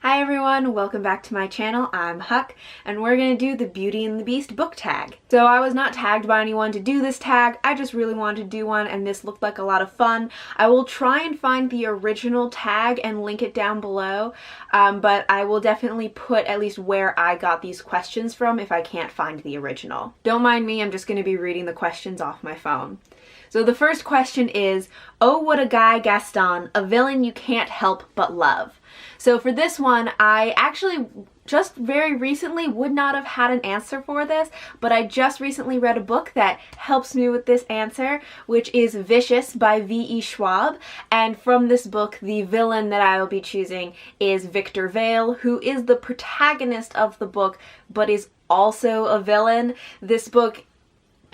Hi everyone, welcome back to my channel. I'm Huck, and we're gonna do the Beauty and the Beast book tag. So I was not tagged by anyone to do this tag, I just really wanted to do one and this looked like a lot of fun. I will try and find the original tag and link it down below, but I will definitely put at least where I got these questions from if I can't find the original. Don't mind me, I'm just gonna be reading the questions off my phone. So the first question is, oh what a guy Gaston, a villain you can't help but love. So for this one, I actually just very recently would not have had an answer for this, but I just recently read a book that helps me with this answer, which is Vicious by V.E. Schwab. And from this book, the villain that I will be choosing is Victor Vale, who is the protagonist of the book, but is also a villain. This book,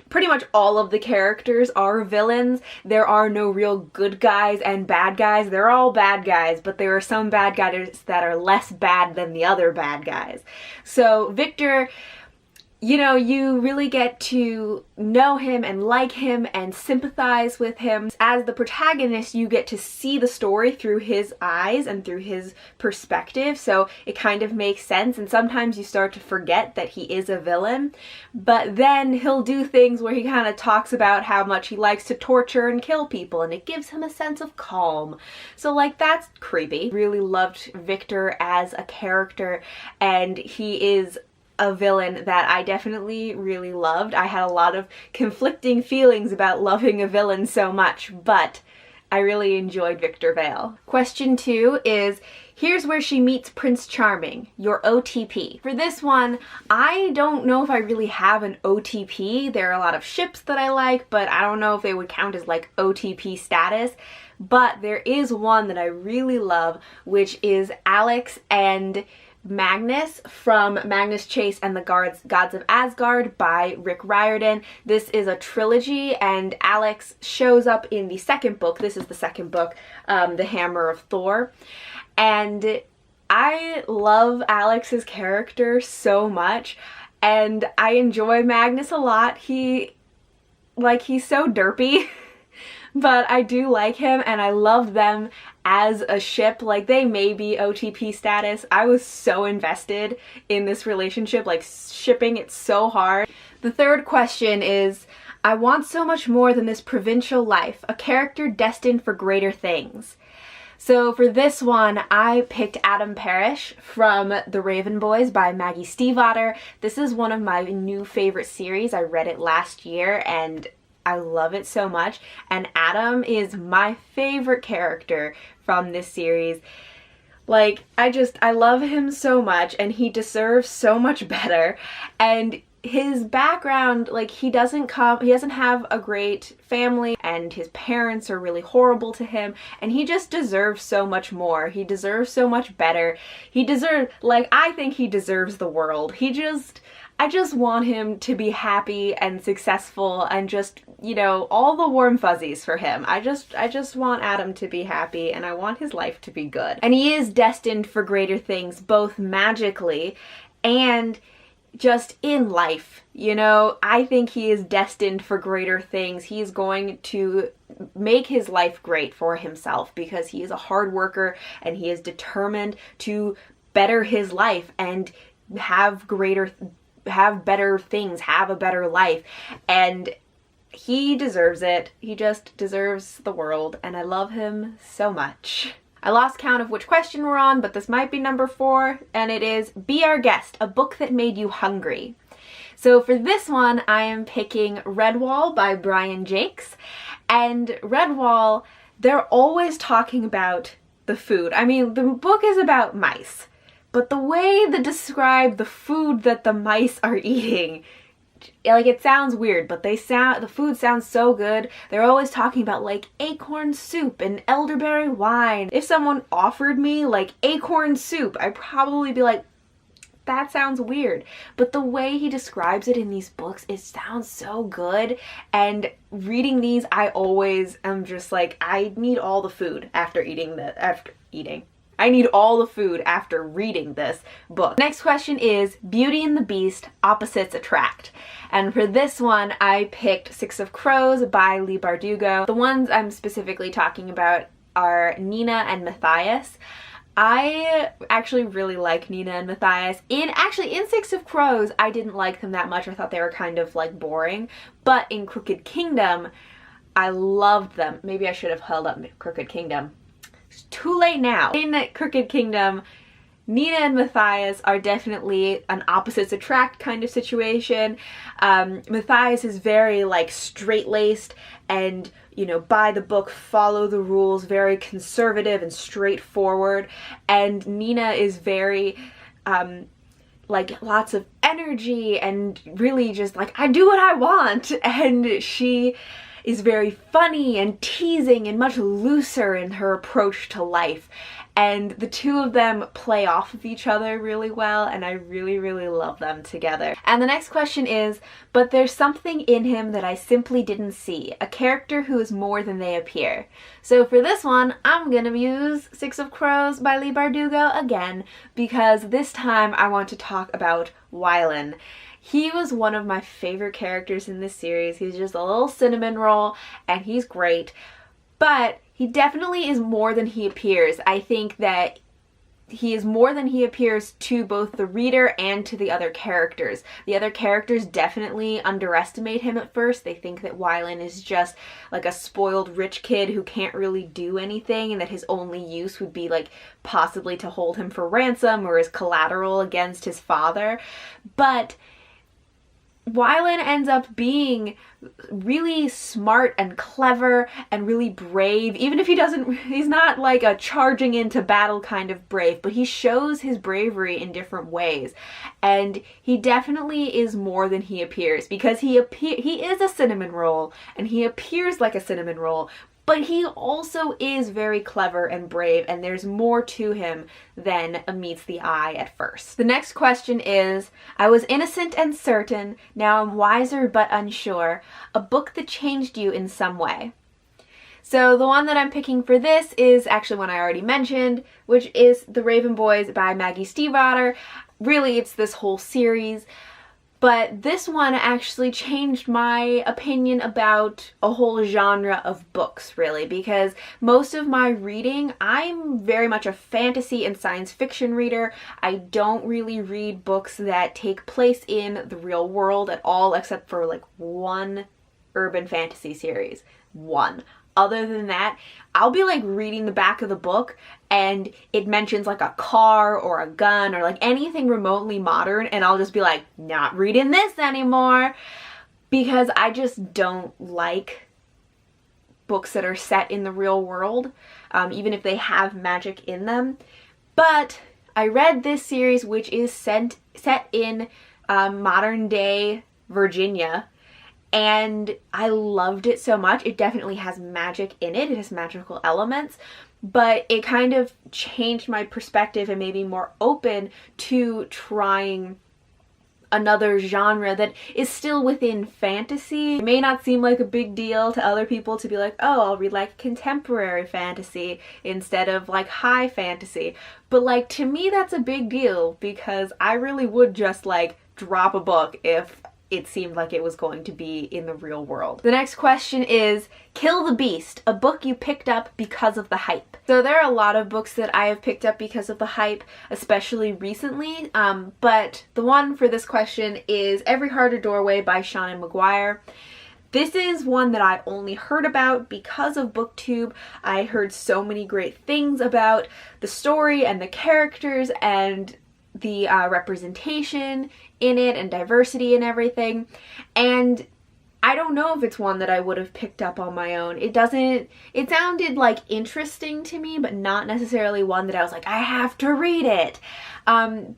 pretty much all of the characters are villains. There are no real good guys and bad guys. They're all bad guys, but there are some bad guys that are less bad than the other bad guys. So Victor, you know, you really get to know him and like him and sympathize with him. As the protagonist, you get to see the story through his eyes and through his perspective, so it kind of makes sense, and sometimes you start to forget that he is a villain, but then he'll do things where he kind of talks about how much he likes to torture and kill people, and it gives him a sense of calm. So like, that's creepy. Really loved Victor as a character, and he is a villain that I definitely really loved. I had a lot of conflicting feelings about loving a villain so much, but I really enjoyed Victor Vale. Question 2 is, here's where she meets Prince Charming, your OTP. For this one, I don't know if I really have an OTP. There are a lot of ships that I like, but I don't know if they would count as like OTP status. But there is one that I really love, which is Alex and Magnus from Magnus Chase and the Gods of Asgard by Rick Riordan. This is a trilogy, and Alex shows up in the second book. This is the second book, The Hammer of Thor. And I love Alex's character so much, and I enjoy Magnus a lot. He's so derpy. But I do like him, and I love them as a ship. Like, they may be OTP status. I was so invested in this relationship, like shipping it so hard. The third question is, I want so much more than this provincial life, a character destined for greater things. So for this one, I picked Adam Parrish from The Raven Boys by Maggie Stiefvater. This is one of my new favorite series. I read it last year, and I love it so much, and Adam is my favorite character from this series. Like, I love him so much, and he deserves so much better. And his background, like, he doesn't have a great family, and his parents are really horrible to him, and he just deserves so much more. He deserves so much better. I think he deserves the world. I just want him to be happy and successful and just, you know, all the warm fuzzies for him. I just want Adam to be happy, and I want his life to be good. And he is destined for greater things, both magically and just in life. You know, I think he is destined for greater things. He's going to make his life great for himself because he is a hard worker, and he is determined to better his life and have better things, have a better life, and he deserves it. He just deserves the world, and I love him so much. I lost count of which question we're on, but this might be number 4, and it is Be Our Guest, a book that made you hungry. So for this one, I am picking Redwall by Brian Jakes, and Redwall, they're always talking about the food. I mean, the book is about mice, but the way they describe the food that the mice are eating, like, it sounds weird, but the food sounds so good. They're always talking about like acorn soup and elderberry wine. If someone offered me like acorn soup, I'd probably be like, that sounds weird. But the way he describes it in these books, it sounds so good. And reading these, I always am just like, I need all the food after eating. I need all the food after reading this book. Next question is Beauty and the Beast, Opposites Attract. And for this one, I picked Six of Crows by Leigh Bardugo. The ones I'm specifically talking about are Nina and Matthias. I actually really like Nina and Matthias. In Six of Crows, I didn't like them that much. I thought they were kind of like boring. But in Crooked Kingdom, I loved them. Maybe I should have held up Crooked Kingdom. It's too late now. In Crooked Kingdom, Nina and Matthias are definitely an opposites attract kind of situation. Matthias is very like straight-laced and, you know, by the book, follow the rules, very conservative and straightforward. And Nina is very like lots of energy and really just like, I do what I want. And she is very funny and teasing and much looser in her approach to life. And the two of them play off of each other really well, and I really, really love them together. And the next question is, but there's something in him that I simply didn't see, a character who is more than they appear. So for this one, I'm gonna use Six of Crows by Leigh Bardugo again, because this time I want to talk about Wylan. He was one of my favorite characters in this series. He's just a little cinnamon roll, and he's great. But he definitely is more than he appears. I think that he is more than he appears to both the reader and to the other characters. The other characters definitely underestimate him at first. They think that Wylan is just like a spoiled rich kid who can't really do anything, and that his only use would be like possibly to hold him for ransom or as collateral against his father. But Wylan ends up being really smart and clever and really brave, even if he's not like a charging into battle kind of brave, but he shows his bravery in different ways. And he definitely is more than he appears, because he is a cinnamon roll and he appears like a cinnamon roll, but he also is very clever and brave, and there's more to him than meets the eye at first. The next question is, I was innocent and certain, now I'm wiser but unsure, a book that changed you in some way. So the one that I'm picking for this is actually one I already mentioned, which is The Raven Boys by Maggie Stiefvater. Really, it's this whole series. But this one actually changed my opinion about a whole genre of books, really, because most of my reading, I'm very much a fantasy and science fiction reader. I don't really read books that take place in the real world at all, except for like one urban fantasy series. One. Other than that, I'll be like reading the back of the book and it mentions like a car or a gun or like anything remotely modern, and I'll just be like, not reading this anymore, because I just don't like books that are set in the real world, even if they have magic in them. But I read this series, which is set in modern day Virginia, and I loved it so much. It definitely has magic in it. It has magical elements, but it kind of changed my perspective and made me more open to trying another genre that is still within fantasy. It may not seem like a big deal to other people to be like, oh, I'll read like contemporary fantasy instead of like high fantasy. But like to me, that's a big deal, because I really would just like drop a book if it seemed like it was going to be in the real world. The next question is, Kill the Beast, a book you picked up because of the hype. So there are a lot of books that I have picked up because of the hype, especially recently, but the one for this question is Every Heart a Doorway by Seanan McGuire. This is one that I only heard about because of BookTube. I heard so many great things about the story and the characters and the representation in it and diversity and everything, and I don't know if it's one that I would have picked up on my own. It sounded like interesting to me, but not necessarily one that I was like, I have to read it.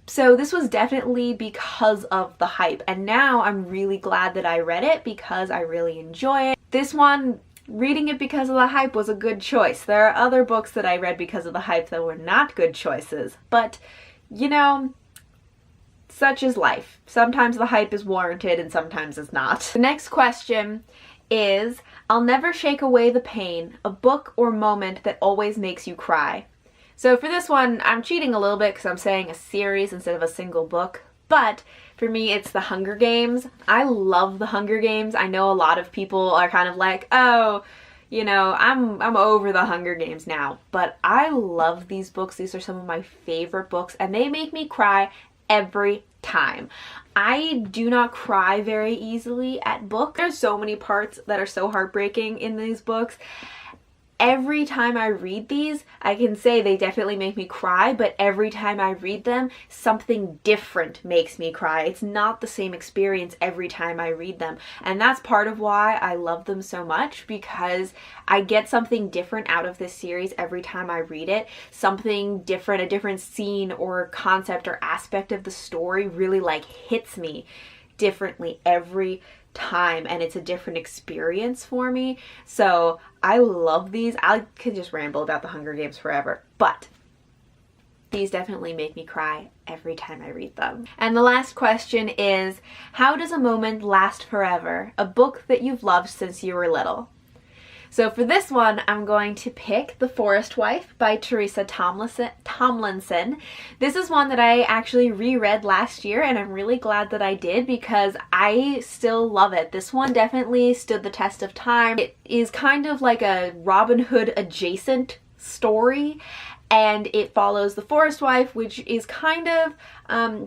So this was definitely because of the hype, and now I'm really glad that I read it because I really enjoy it. This one, reading it because of the hype was a good choice. There are other books that I read because of the hype that were not good choices, but you know, such is life. Sometimes the hype is warranted and sometimes it's not. The next question is, I'll Never Shake Away the Pain, a book or moment that always makes you cry. So for this one, I'm cheating a little bit because I'm saying a series instead of a single book, but for me it's The Hunger Games. I love The Hunger Games. I know a lot of people are kind of like, oh, you know, I'm over the Hunger Games now, but I love these books. These are some of my favorite books, and they make me cry every time. I do not cry very easily at books. There's so many parts that are so heartbreaking in these books. Every time I read these, I can say they definitely make me cry, but every time I read them, something different makes me cry. It's not the same experience every time I read them. And that's part of why I love them so much, because I get something different out of this series every time I read it. Something different, a different scene or concept or aspect of the story really like hits me differently every time, and it's a different experience for me. So I love these. I could just ramble about the Hunger Games forever, but these definitely make me cry every time I read them. And the last question is, how does a moment last forever? A book that you've loved since you were little. So for this one, I'm going to pick The Forest Wife by Teresa Tomlinson. This is one that I actually reread last year, and I'm really glad that I did because I still love it. This one definitely stood the test of time. It is kind of like a Robin Hood adjacent story, and it follows the forest wife, which is kind of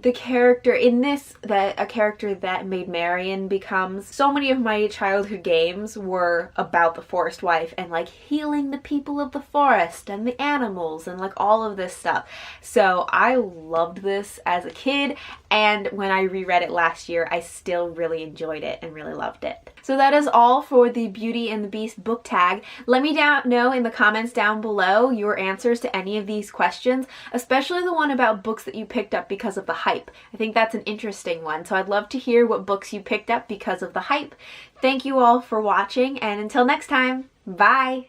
the character in this, a character that Maid Marian becomes. So many of my childhood games were about the forest wife and like healing the people of the forest and the animals and like all of this stuff. So I loved this as a kid, and when I reread it last year, I still really enjoyed it and really loved it. So that is all for the Beauty and the Beast book tag. Let me know in the comments down below your answers to any of these questions, especially the one about books that you picked up because of the hype. I think that's an interesting one, so I'd love to hear what books you picked up because of the hype. Thank you all for watching, and until next time, bye!